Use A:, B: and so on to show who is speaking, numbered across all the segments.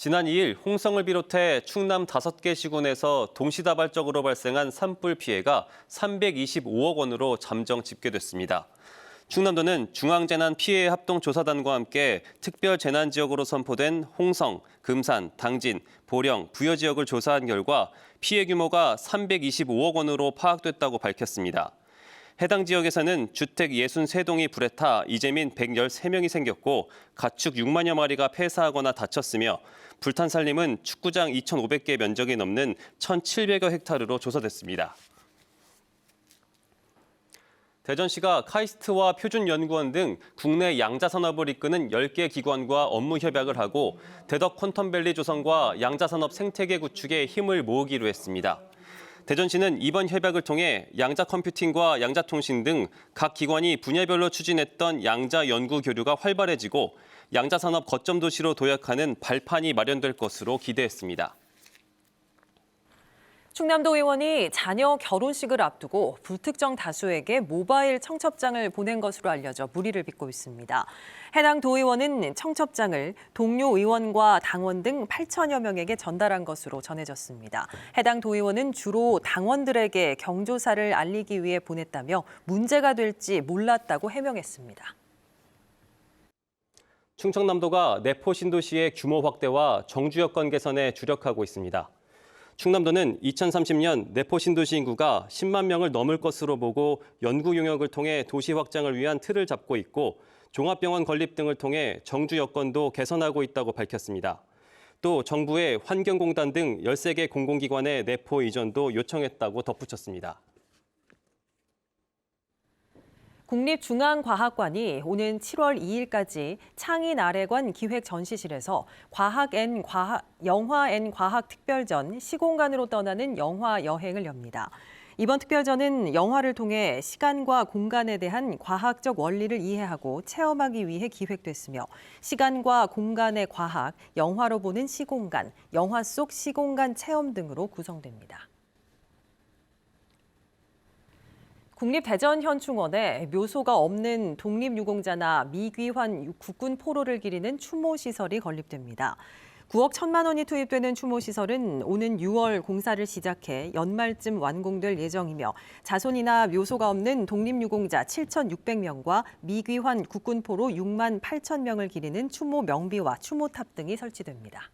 A: 지난 2일 홍성을 비롯해 충남 5개 시군에서 동시다발적으로 발생한 산불 피해가 325억 원으로 잠정 집계됐습니다. 충남도는 중앙재난피해합동조사단과 함께 특별재난지역으로 선포된 홍성, 금산, 당진, 보령, 부여 지역을 조사한 결과 피해 규모가 325억 원으로 파악됐다고 밝혔습니다. 해당 지역에서는 주택 63동이 불에 타 이재민 113명이 생겼고 가축 6만여 마리가 폐사하거나 다쳤으며 불탄 산림은 축구장 2,500개 면적이 넘는 1,700여 헥타르로 조사됐습니다. 대전시가 카이스트와 표준연구원 등 국내 양자산업을 이끄는 10개 기관과 업무 협약을 하고 대덕 퀀텀밸리 조성과 양자산업 생태계 구축에 힘을 모으기로 했습니다. 대전시는 이번 협약을 통해 양자컴퓨팅과 양자통신 등 각 기관이 분야별로 추진했던 양자 연구 교류가 활발해지고 양자산업 거점 도시로 도약하는 발판이 마련될 것으로 기대했습니다.
B: 충남도 의원이 자녀 결혼식을 앞두고 불특정 다수에게 모바일 청첩장을 보낸 것으로 알려져 물의를 빚고 있습니다. 해당 도의원은 청첩장을 동료 의원과 당원 등 8천여 명에게 전달한 것으로 전해졌습니다. 해당 도의원은 주로 당원들에게 경조사를 알리기 위해 보냈다며 문제가 될지 몰랐다고 해명했습니다.
A: 충청남도가 내포 신도시의 규모 확대와 정주 여건 개선에 주력하고 있습니다. 충남도는 2030년 내포 신도시 인구가 10만 명을 넘을 것으로 보고 연구 용역을 통해 도시 확장을 위한 틀을 잡고 있고 종합병원 건립 등을 통해 정주 여건도 개선하고 있다고 밝혔습니다. 또 정부의 환경공단 등 13개 공공기관의 내포 이전도 요청했다고 덧붙였습니다.
B: 국립중앙과학관이 오는 7월 2일까지 창의나래관 기획전시실에서 영화&과학 특별전 시공간으로 떠나는 영화 여행을 엽니다. 이번 특별전은 영화를 통해 시간과 공간에 대한 과학적 원리를 이해하고 체험하기 위해 기획됐으며 시간과 공간의 과학, 영화로 보는 시공간, 영화 속 시공간 체험 등으로 구성됩니다. 국립대전현충원에 묘소가 없는 독립유공자나 미귀환 국군 포로를 기리는 추모시설이 건립됩니다. 9억 1천만 원이 투입되는 추모시설은 오는 6월 공사를 시작해 연말쯤 완공될 예정이며 자손이나 묘소가 없는 독립유공자 7,600명과 미귀환 국군 포로 6만 8천 명을 기리는 추모 명비와 추모탑 등이 설치됩니다.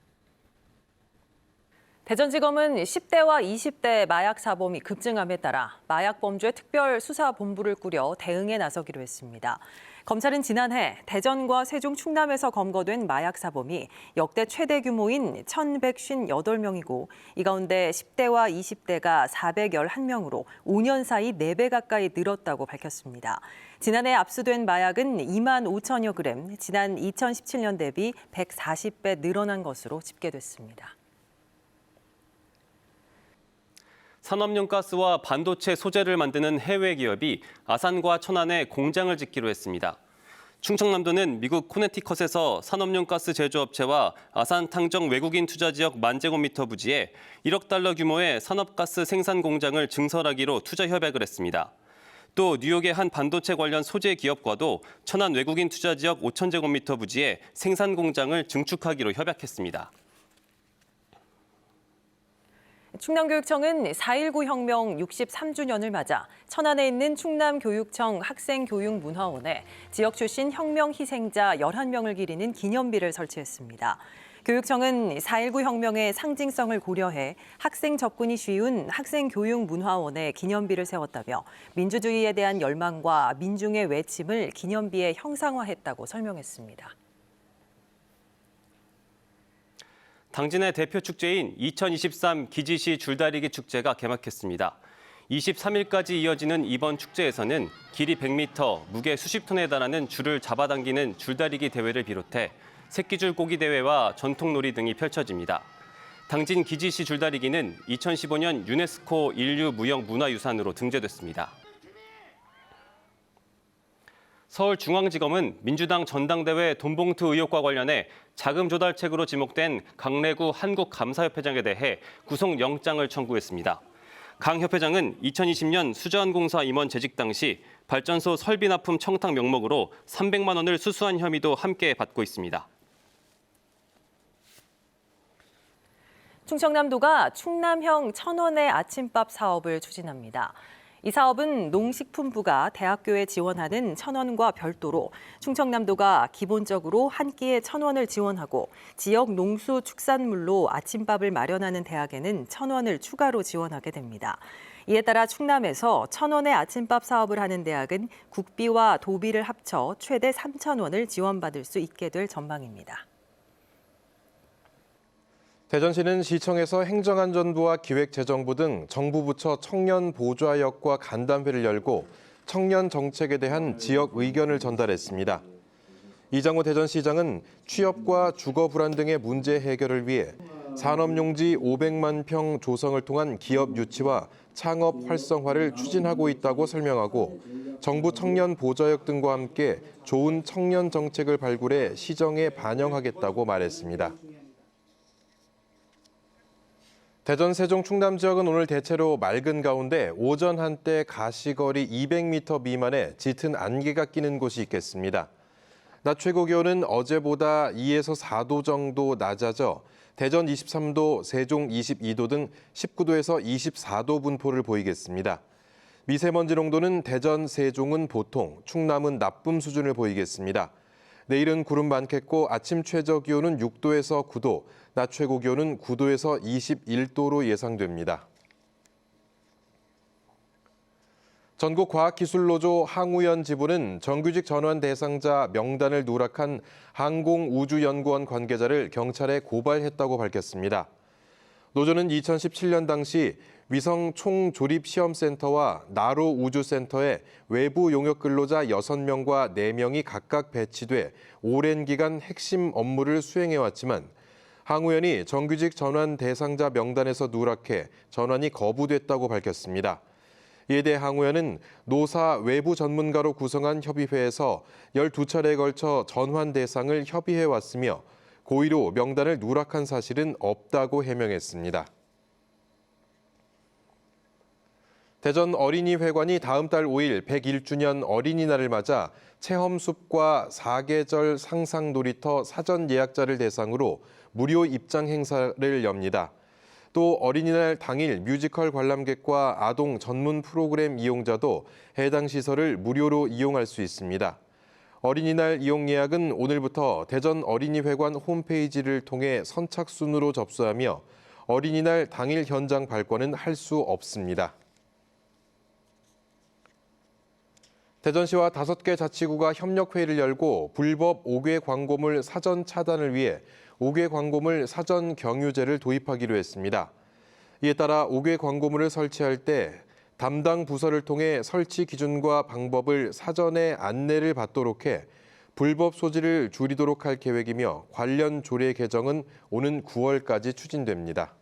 B: 대전지검은 10대와 20대 마약 사범이 급증함에 따라 마약범죄 특별수사본부를 꾸려 대응에 나서기로 했습니다. 검찰은 지난해 대전과 세종, 충남에서 검거된 마약 사범이 역대 최대 규모인 1,158명이고 이 가운데 10대와 20대가 411명으로 5년 사이 4배 가까이 늘었다고 밝혔습니다. 지난해 압수된 마약은 2만 5천여 그램, 지난 2017년 대비 140배 늘어난 것으로 집계됐습니다.
A: 산업용 가스와 반도체 소재를 만드는 해외 기업이 아산과 천안에 공장을 짓기로 했습니다. 충청남도는 미국 코네티컷에서 산업용 가스 제조업체와 아산 탕정 외국인 투자 지역 10,000제곱미터 부지에 1억 달러 규모의 산업가스 생산 공장을 증설하기로 투자 협약을 했습니다. 또 뉴욕의 한 반도체 관련 소재 기업과도 천안 외국인 투자 지역 5,000제곱미터 부지에 생산 공장을 증축하기로 협약했습니다.
B: 충남교육청은 4.19 혁명 63주년을 맞아 천안에 있는 충남교육청 학생교육문화원에 지역 출신 혁명 희생자 11명을 기리는 기념비를 설치했습니다. 교육청은 4.19 혁명의 상징성을 고려해 학생 접근이 쉬운 학생교육문화원에 기념비를 세웠다며 민주주의에 대한 열망과 민중의 외침을 기념비에 형상화했다고 설명했습니다.
A: 당진의 대표 축제인 2023 기지시 줄다리기 축제가 개막했습니다. 23일까지 이어지는 이번 축제에서는 길이 100m, 무게 수십 톤에 달하는 줄을 잡아당기는 줄다리기 대회를 비롯해 새끼줄 꼬기 대회와 전통놀이 등이 펼쳐집니다. 당진 기지시 줄다리기는 2015년 유네스코 인류무형문화유산으로 등재됐습니다. 서울중앙지검은 민주당 전당대회 돈봉투 의혹과 관련해 자금 조달책으로 지목된 강래구 한국감사협회장에 대해 구속영장을 청구했습니다. 강 협회장은 2020년 수자원공사 임원 재직 당시 발전소 설비 납품 청탁 명목으로 300만 원을 수수한 혐의도 함께 받고 있습니다.
B: 충청남도가 충남형 천원의 아침밥 사업을 추진합니다. 이 사업은 농식품부가 대학교에 지원하는 천원과 별도로 충청남도가 기본적으로 한 끼에 1,000원을 지원하고 지역 농수축산물로 아침밥을 마련하는 대학에는 1,000원을 추가로 지원하게 됩니다. 이에 따라 충남에서 1,000원의 아침밥 사업을 하는 대학은 국비와 도비를 합쳐 최대 3,000원을 지원받을 수 있게 될 전망입니다.
C: 대전시는 시청에서 행정안전부와 기획재정부 등 정부 부처 청년 보좌역과 간담회를 열고 청년 정책에 대한 지역 의견을 전달했습니다. 이장호 대전시장은 취업과 주거 불안 등의 문제 해결을 위해 산업용지 500만 평 조성을 통한 기업 유치와 창업 활성화를 추진하고 있다고 설명하고 정부 청년 보좌역 등과 함께 좋은 청년 정책을 발굴해 시정에 반영하겠다고 말했습니다. 대전, 세종, 충남 지역은 오늘 대체로 맑은 가운데 오전 한때 가시거리 200m 미만의 짙은 안개가 끼는 곳이 있겠습니다. 낮 최고 기온은 어제보다 2에서 4도 정도 낮아져 대전 23도, 세종 22도 등 19도에서 24도 분포를 보이겠습니다. 미세먼지 농도는 대전, 세종은 보통, 충남은 나쁨 수준을 보이겠습니다. 내일은 구름 많겠고 아침 최저 기온은 6도에서 9도, 낮 최고 기온은 9도에서 21도로 예상됩니다. 전국과학기술노조 항우연 지부는 정규직 전환 대상자 명단을 누락한 항공우주연구원 관계자를 경찰에 고발했다고 밝혔습니다. 노조는 2017년 당시 위성 총조립시험센터와 나로 우주센터에 외부 용역 근로자 6명과 4명이 각각 배치돼 오랜 기간 핵심 업무를 수행해왔지만 항우연이 정규직 전환 대상자 명단에서 누락해 전환이 거부됐다고 밝혔습니다. 이에 대해 항우연은 노사 외부 전문가로 구성한 협의회에서 12차례에 걸쳐 전환 대상을 협의해왔으며 고의로 명단을 누락한 사실은 없다고 해명했습니다. 대전 어린이회관이 다음 달 5일 101주년 어린이날을 맞아 체험숲과 사계절 상상놀이터 사전 예약자를 대상으로 무료 입장 행사를 엽니다. 또 어린이날 당일 뮤지컬 관람객과 아동 전문 프로그램 이용자도 해당 시설을 무료로 이용할 수 있습니다. 어린이날 이용 예약은 오늘부터 대전 어린이회관 홈페이지를 통해 선착순으로 접수하며 어린이날 당일 현장 발권은 할 수 없습니다. 대전시와 5개 자치구가 협력회의를 열고 불법 5개 광고물 사전 차단을 위해 5개 광고물 사전 경유제를 도입하기로 했습니다. 이에 따라 5개 광고물을 설치할 때 담당 부서를 통해 설치 기준과 방법을 사전에 안내를 받도록 해 불법 소지를 줄이도록 할 계획이며 관련 조례 개정은 오는 9월까지 추진됩니다.